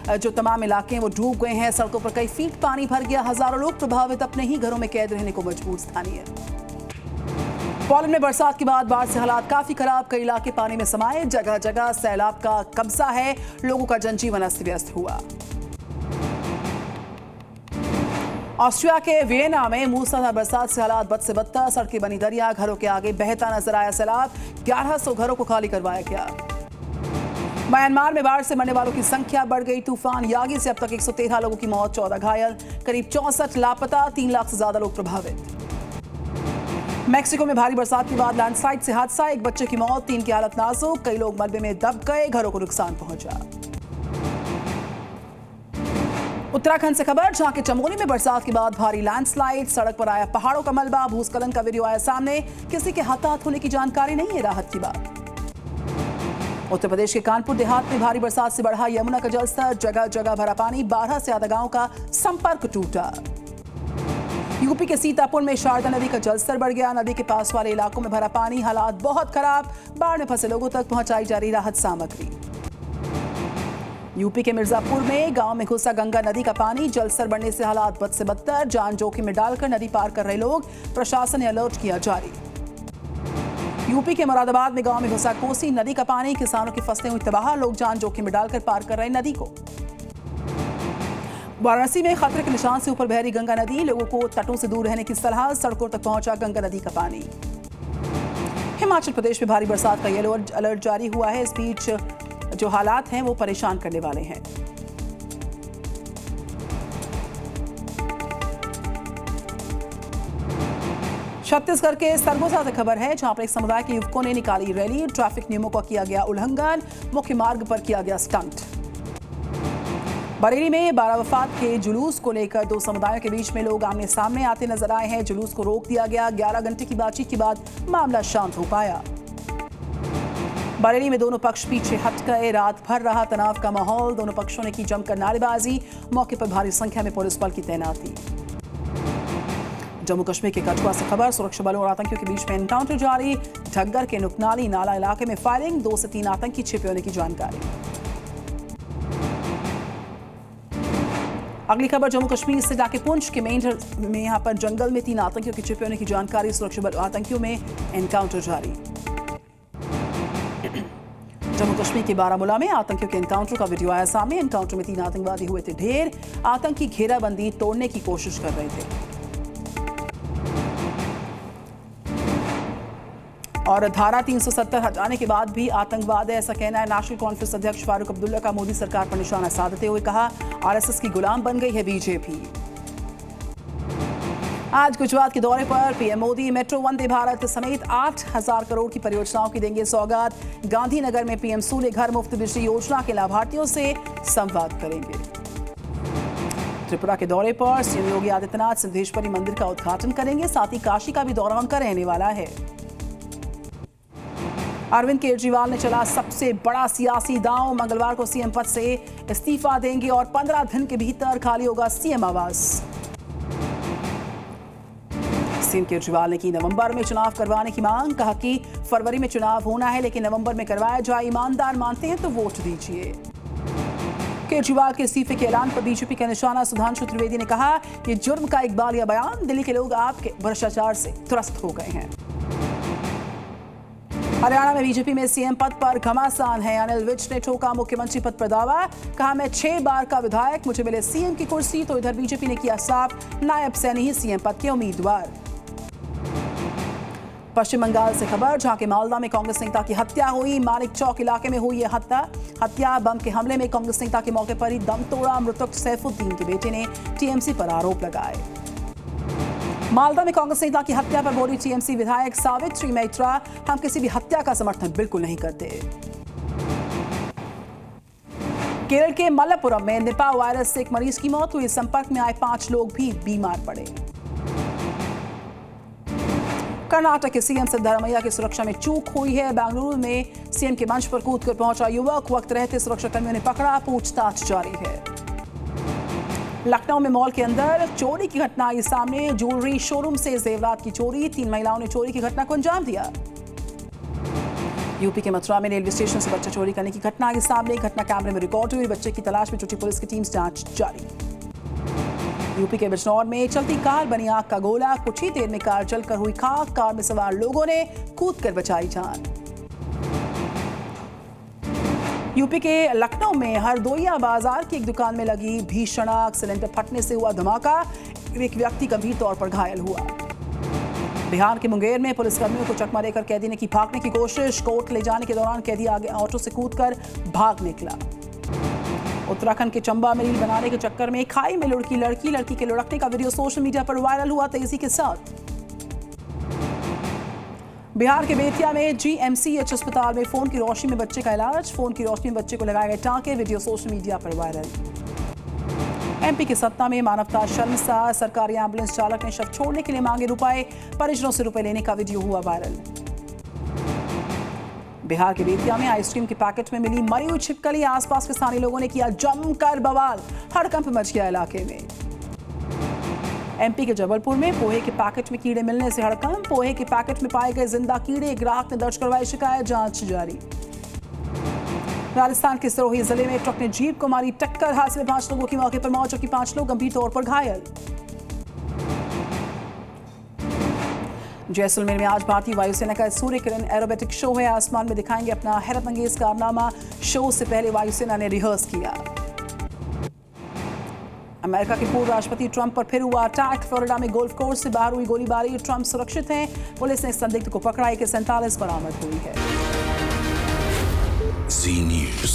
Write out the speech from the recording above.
जो तमाम इलाके हैं वो डूब गए हैं। सड़कों पर कई फीट पानी भर गया। हजारों लोग प्रभावित, अपने ही घरों में कैद रहने को मजबूर। स्थानीय पोलैंड में बरसात के बाद बाढ़ से हालात काफी खराब। कई इलाके पानी में समाये, जगह जगह सैलाब का कब्जा है। लोगों का जनजीवन अस्त व्यस्त हुआ। ऑस्ट्रिया के वियना में मूसलाधार बरसात से हालात बद से बदतर। सड़कें बनी दरिया, घरों के आगे बहता नजर आया सैलाब। 1100 घरों को खाली करवाया गया। म्यांमार में बाढ़ से मरने वालों की संख्या बढ़ गई। तूफान यागी से अब तक 113 लोगों की मौत, 14 घायल, करीब 64 लापता, 3 लाख से ज्यादा लोग प्रभावित। मैक्सिको में भारी बरसात के बाद लैंडस्लाइड से हादसा, एक बच्चे की मौत, 3 की हालत नाजुक। कई लोग मलबे में दब गए, घरों को नुकसान पहुंचा। उत्तराखंड से खबर, जहां के चमोली में बरसात के बाद भारी लैंडस्लाइड, सड़क पर आया पहाड़ों का मलबा। भूस्खलन का वीडियो आया सामने, किसी के हताहत होने की जानकारी नहीं है। राहत की बात। उत्तर प्रदेश के कानपुर देहात में भारी बरसात से बढ़ा यमुना का जलस्तर, जगह जगह भरा पानी। 12 से ज्यादा गांव का संपर्क टूटा। यूपी के सीतापुर में शारदा नदी का जलस्तर बढ़ गया। नदी के पास वाले इलाकों में भरा पानी, हालात बहुत खराब। बाढ़ में फंसे लोगों तक पहुंचाई जा रही राहत सामग्री। यूपी के मिर्जापुर में गांव में घुसा गंगा नदी का पानी, जलस्तर बढ़ने से हालात बद से बदतर। जान जोखिम में डालकर नदी पार कर रहे लोग, प्रशासन ने अलर्ट किया जारी। यूपी के मुरादाबाद में गांव में घुसा कोसी नदी का पानी, किसानों की फसलें हुई तबाह। लोग जान जोखिम में डालकर पार कर रहे नदी को। वाराणसी में खतरे के निशान से ऊपर बह रही गंगा नदी, लोगों को तटों से दूर रहने की सलाह। सड़कों तक पहुंचा गंगा नदी का पानी। हिमाचल प्रदेश में भारी बरसात का येलो अलर्ट जारी हुआ है। इस बीच जो हालात हैं वो परेशान करने वाले हैं। छत्तीसगढ़ के सरगोजा से खबर है, जहां पर एक समुदाय के युवकों ने निकाली रैली। ट्रैफिक नियमों का किया गया उल्लंघन, मुख्य मार्ग पर किया गया स्टंट। बरेली में 12 वफात के जुलूस को लेकर 2 समुदायों के बीच में लोग आमने सामने आते नजर आए हैं। जुलूस को रोक दिया गया। 11 घंटे की बातचीत के बाद मामला शांत हो पाया। बरेली में दोनों पक्ष पीछे हट गए। रात भर रहा तनाव का माहौल। दोनों पक्षों ने की जमकर नारेबाजी। मौके पर भारी संख्या में पुलिस बल की तैनाती। जम्मू कश्मीर के कठुआ से खबर, सुरक्षा बलों और आतंकियों के बीच में एनकाउंटर जारी। ढग्गर के नुकनाली नाला इलाके में फायरिंग, 2 से 3 आतंकी छिपे होने की जानकारी। अगली खबर जम्मू कश्मीर से जाके पुंछ के मेंढर में यहां पर जंगल में 3 आतंकियों के छिपे होने की जानकारी। सुरक्षा बल आतंकियों में एनकाउंटर जारी। जम्मू कश्मीर के बारामूला में आतंकियों के एनकाउंटर का वीडियो आया सामने। एनकाउंटर में 3 आतंकवादी हुए थे ढेर। आतंकी घेराबंदी तोड़ने की कोशिश कर रहे थे। और धारा 370 हटाने के बाद भी आतंकवाद है, ऐसा कहना है नेशनल कॉन्फ्रेंस अध्यक्ष फारूक अब्दुल्ला का। मोदी सरकार पर निशाना साधते हुए कहा, आरएसएस की गुलाम बन गई है बीजेपी। आज गुजरात के दौरे पर पीएम मोदी मेट्रो, वंदे भारत समेत 8,000 करोड़ की परियोजनाओं की देंगे सौगात। गांधीनगर में पीएम सूर्य घर मुफ्त बिजली योजना के लाभार्थियों से संवाद करेंगे। त्रिपुरा के दौरे पर सीएम योगी आदित्यनाथ सिद्धेश्वरी मंदिर का उद्घाटन करेंगे। साथ ही काशी का भी दौरा उनका रहने वाला है। अरविंद केजरीवाल ने चला सबसे बड़ा सियासी दांव। मंगलवार को सीएम पद से इस्तीफा देंगे और 15 दिन के भीतर खाली होगा सीएम आवास। सीएम केजरीवाल ने की नवंबर में चुनाव करवाने की मांग। कहा कि फरवरी में चुनाव होना है, लेकिन नवंबर में करवाया जाए। ईमानदार मानते हैं तो वोट दीजिए। केजरीवाल के इस्तीफे के ऐलान पर बीजेपी का निशाना। सुधांशु त्रिवेदी ने कहा, ये जुर्म का इकबालिया बयान। दिल्ली के लोग आपके भ्रष्टाचार से त्रस्त हो गए हैं। हरियाणा में बीजेपी में सीएम पद पर घमासान है। अनिल विज ने ठोका मुख्यमंत्री पद पर दावा। कहा, मैं 6 बार का विधायक, मुझे मिले सीएम की कुर्सी। तो इधर बीजेपी ने किया साफ, नायब सैनी ही सीएम पद के उम्मीदवार। पश्चिम बंगाल से खबर, जहां के मालदा में कांग्रेस नेता की हत्या हुई। मानिक चौक इलाके में हुई यह हत्या। बम के हमले में कांग्रेस नेता के मौके पर ही दम तोड़ा। मृतक सैफुद्दीन के बेटे ने टीएमसी पर आरोप लगाए। मालदा में कांग्रेस नेता की हत्या पर बोली टीएमसी विधायक सावित्री मैत्रा, हम किसी भी हत्या का समर्थन बिल्कुल नहीं करते। केरल के मलप्पुरम में निपा वायरस से एक मरीज की मौत हुई। संपर्क में आए 5 लोग भी बीमार पड़े। कर्नाटक के सीएम सिद्धरामैया की सुरक्षा में चूक हुई है। बेंगलुरु में सीएम के मंच पर कूदकर पहुंचा युवक, वक्त रहते सुरक्षाकर्मियों ने पकड़ा। पूछताछ जारी है। लखनऊ में मॉल के अंदर चोरी की घटना आई सामने। ज्वेलरी शोरूम से जेवरात की चोरी। 3 महिलाओं ने चोरी की घटना को अंजाम दिया। यूपी के मथुरा में रेलवे स्टेशन से बच्चा चोरी करने की घटना के सामने। घटना कैमरे में रिकॉर्ड हुई। बच्चे की तलाश में जुटी पुलिस की टीम जांच जारी। यूपी के बिजनौर में चलती कार बनी आग का गोला। कुछ ही देर में कार जलकर हुई खाक। कार में सवार लोगों ने कूदकर बचाई जान। यूपी के लखनऊ में हरदोइया बाजार की एक दुकान में लगी भीषण आग। सिलेंडर फटने से हुआ धमाका। एक व्यक्ति गंभीर तौर पर घायल हुआ। बिहार के मुंगेर में पुलिसकर्मियों को चकमा देकर कैदी ने की भागने की कोशिश। कोर्ट ले जाने के दौरान कैदी आगे ऑटो से कूदकर भाग निकला। उत्तराखंड के चंबा में रील बनाने के चक्कर में खाई में लुढ़की लड़की। लड़की के लुढ़कने का वीडियो सोशल मीडिया पर वायरल हुआ तेजी के साथ। बिहार के बेतिया में GMCH अस्पताल में फोन की रोशनी में बच्चे का इलाज। फोन की रोशनी में बच्चे को लगाए गए टांके। वीडियो सोशल मीडिया पर वायरल। MP के सतना में मानवता शर्मसार। सरकारी एम्बुलेंस चालक ने शव छोड़ने के लिए मांगे रुपए। परिजनों से रुपए लेने का वीडियो हुआ वायरल। बिहार के बेतिया में आइसक्रीम के पैकेट में मिली मरी हुई छिपकली। आसपास के स्थानीय लोगों ने किया जमकर बवाल। हड़कंप मच गया इलाके में। MP के जबलपुर में पोहे के पैकेट में कीड़े मिलने से हड़कंप। पोहे के पैकेट में पाए गए जिंदा कीड़े। ग्राहक ने दर्ज करवाई शिकायत। जांच जारी। राजस्थान के सिरोही जिले में ट्रक ने जीप को मारी टक्कर। हादसे में 5 लोगों की मौके पर मौत जबकि 5 लोग गंभीर तौर पर घायल। जैसलमेर में आज भारतीय वायुसेना का सूर्य किरण एरोबेटिक शो है। आसमान में दिखाएंगे अपना हैरतअंगेज कारनामा। शो से पहले वायुसेना ने रिहर्स किया। अमेरिका के पूर्व राष्ट्रपति ट्रंप पर फिर हुआ अटैक। फ्लोरिडा में गोल्फ कोर्स से बाहर हुई गोलीबारी। ट्रंप सुरक्षित हैं। पुलिस ने संदिग्ध को पकड़ा। AK-47 बरामद हुई है। Z News।